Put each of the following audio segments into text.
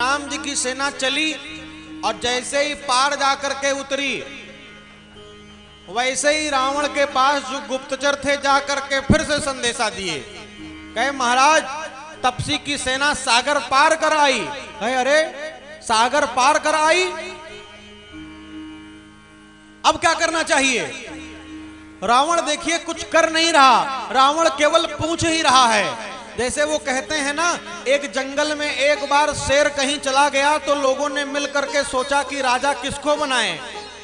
राम जी की सेना चली और जैसे ही पार जाकर के उतरी, वैसे ही रावण के पास जो गुप्तचर थे जाकर के फिर से संदेशा दिए। कहे महाराज, तपसी की सेना सागर पार कर आई। कहे अरे सागर पार कर आई, अब क्या करना चाहिए? रावण देखिए कुछ कर नहीं रहा, रावण केवल पूछ ही रहा है। जैसे वो कहते हैं ना, एक जंगल में एक बार शेर कहीं चला गया तो लोगों ने मिल करके सोचा कि राजा किसको बनाएं,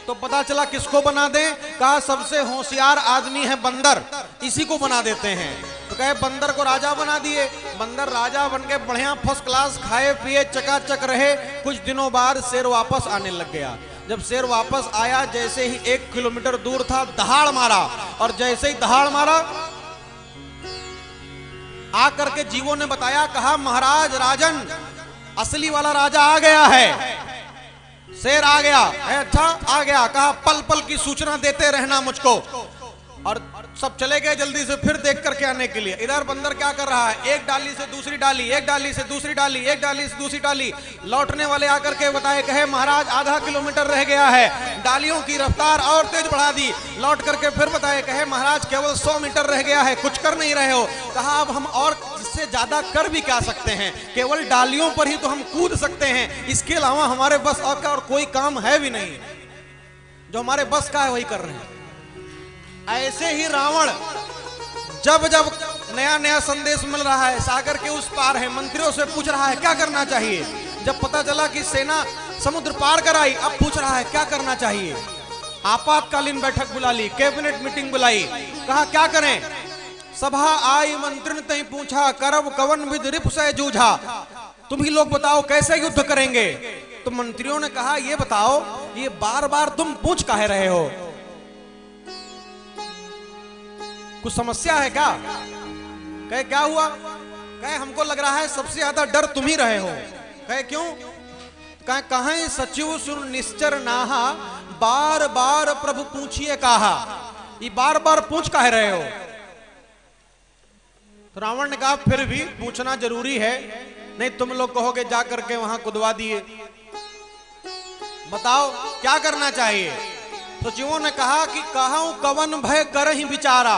तो पता चला किसको बना दें। कहा सबसे होशियार आदमी है बंदर, इसी को बना देते हैं। तो कहे बंदर को राजा बना दिए। बंदर राजा बन के बढ़िया फर्स्ट क्लास खाए पिए चकाचक रहे। कुछ दिनों बाद शेर वापस आने लग गया। जब शेर वापस आया, जैसे ही 1 किलोमीटर दूर था, दहाड़ मारा, और जैसे ही दहाड़ मारा, आकर के जीवों ने बताया, कहा महाराज राजन, असली वाला राजा आ गया है, शेर आ गया है। अच्छा आ गया, कहा पल पल की सूचना देते रहना मुझको। और सब चले गए जल्दी से फिर देख करके आने के लिए। इधर बंदर क्या कर रहा है, एक डाली से दूसरी डाली, एक डाली से दूसरी डाली, एक डाली से दूसरी डाली। लौटने वाले आकर के बताए, कहे महाराज आधा किलोमीटर रह गया है। डालियों की रफ्तार और तेज बढ़ा दी। लौट करके फिर बताए, कहे महाराज केवल 100 मीटर रह गया है, कुछ कर नहीं रहे हो। कहा अब हम और इससे ज्यादा कर भी क्या सकते हैं, केवल डालियों पर ही तो हम कूद सकते हैं, इसके अलावा हमारे बस और का और कोई काम है भी नहीं। जो हमारे बस का है वही कर रहे हैं। ऐसे ही रावण जब जब नया नया संदेश मिल रहा है, सागर के उस पार है, मंत्रियों से पूछ रहा है क्या करना चाहिए। जब पता चला कि सेना समुद्र पार कर आई, अब पूछ रहा है क्या करना चाहिए। आपातकालीन बैठक बुला ली, कैबिनेट मीटिंग बुलाई। कहा क्या करें। सभा आई मंत्रिन तई पूछा, करब कवन विद रिप से जूझा। तुम ही लोग बताओ कैसे युद्ध करेंगे। तो मंत्रियों ने कहा ये बताओ, ये बार बार तुम पूछ काहे रहे हो, कुछ समस्या है क्या। कहे क्या हुआ। कहे हमको लग रहा है सबसे ज्यादा डर तुम ही रहे हो। कहे क्यों। कहे कहें सचिव सुन निश्चर नाहा, बार बार प्रभु पूछिए कहा। ये बार बार पूछ काहे रहे हो। तो रावण ने कहा फिर भी पूछना जरूरी है, नहीं तुम लोग कहोगे जा करके वहां कुदवा दिए। बताओ क्या करना चाहिए। सचिवों ने कहा कि कहूं कवन भय करहि विचारा।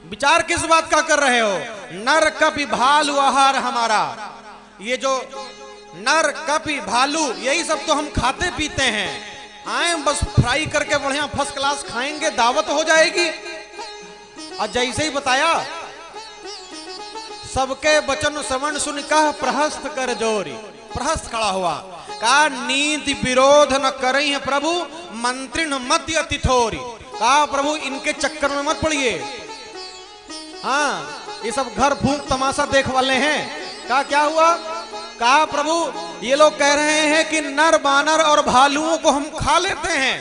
विचार किस बात का कर रहे हो। नर कपि भालू आहार हमारा। ये जो नर कपि भालू यही सब तो हम खाते पीते हैं, आए बस फ्राई करके बढ़िया फर्स्ट क्लास खाएंगे, दावत हो जाएगी। और जैसे ही बताया, सबके वचन श्रवण सुन कह प्रहस्त कर जोरी। प्रहस्त खड़ा हुआ, कहा नीति विरोध न करई है प्रभु, मंत्री न मत अति थोरी। कहा प्रभु इनके चक्कर में मत पड़िए, हाँ ये सब घर फूंक तमाशा देख वाले हैं। कहा क्या हुआ। कहा प्रभु ये लोग कह रहे हैं कि नर बानर और भालुओं को हम खा लेते हैं।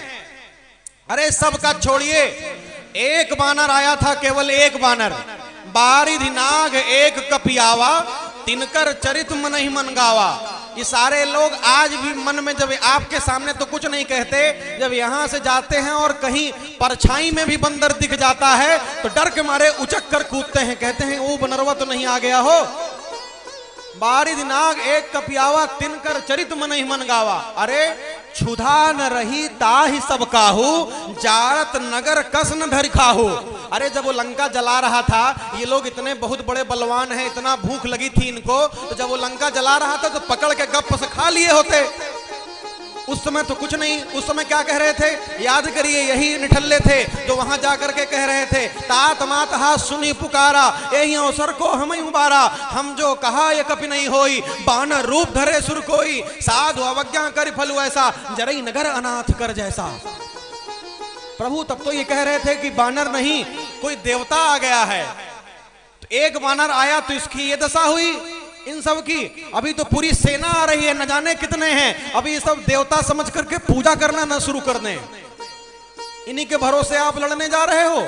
अरे सबका छोड़िए, एक बानर आया था, केवल एक बानर। बारिधि नाग एक कपियावा, तिनकर चरित मन ही मन गावा। ये सारे लोग आज भी मन में, जब आपके सामने तो कुछ नहीं कहते, जब यहां से जाते हैं और कहीं परछाई में भी बंदर दिख जाता है तो डर के मारे उचक कर कूदते हैं, कहते हैं वो बनरवा तो नहीं आ गया हो। बारिधि नाग एक कपियावा, तिनकर चरित मन ही मन गावा। अरे क्षुधा न रही ताहि सब काहू, जारत नगर कस न धरि खाहू। अरे जब वो लंका जला रहा था, ये लोग इतने बहुत बड़े बलवान हैं, इतना भूख लगी थी इनको, तो जब वो लंका जला रहा था तो पकड़ के गप से खा लिए होते। उस समय तो कुछ नहीं। उस समय क्या कह रहे थे, याद करिए, यही निठल्ले थे जो वहां जाकर के कह रहे थे, तात मात हा सुनी पुकारा, यही अवसर को हम ही उबारा। हम जो कहा ये कभी नहीं होई, बानर रूप धरे सुर कोई, साधु अवज्ञा कर फलु ऐसा, जरई नगर अनाथ कर जैसा। प्रभु तब तो ये कह रहे थे कि बानर नहीं, कोई देवता आ गया है। तो एक बानर आया तो इसकी ये दशा हुई इन सब की। अभी तो पूरी सेना आ रही है, न जाने कितने हैं। अभी ये सब देवता समझ करके पूजा करना न शुरू कर दें। इन्हीं के भरोसे आप लड़ने जा रहे हो।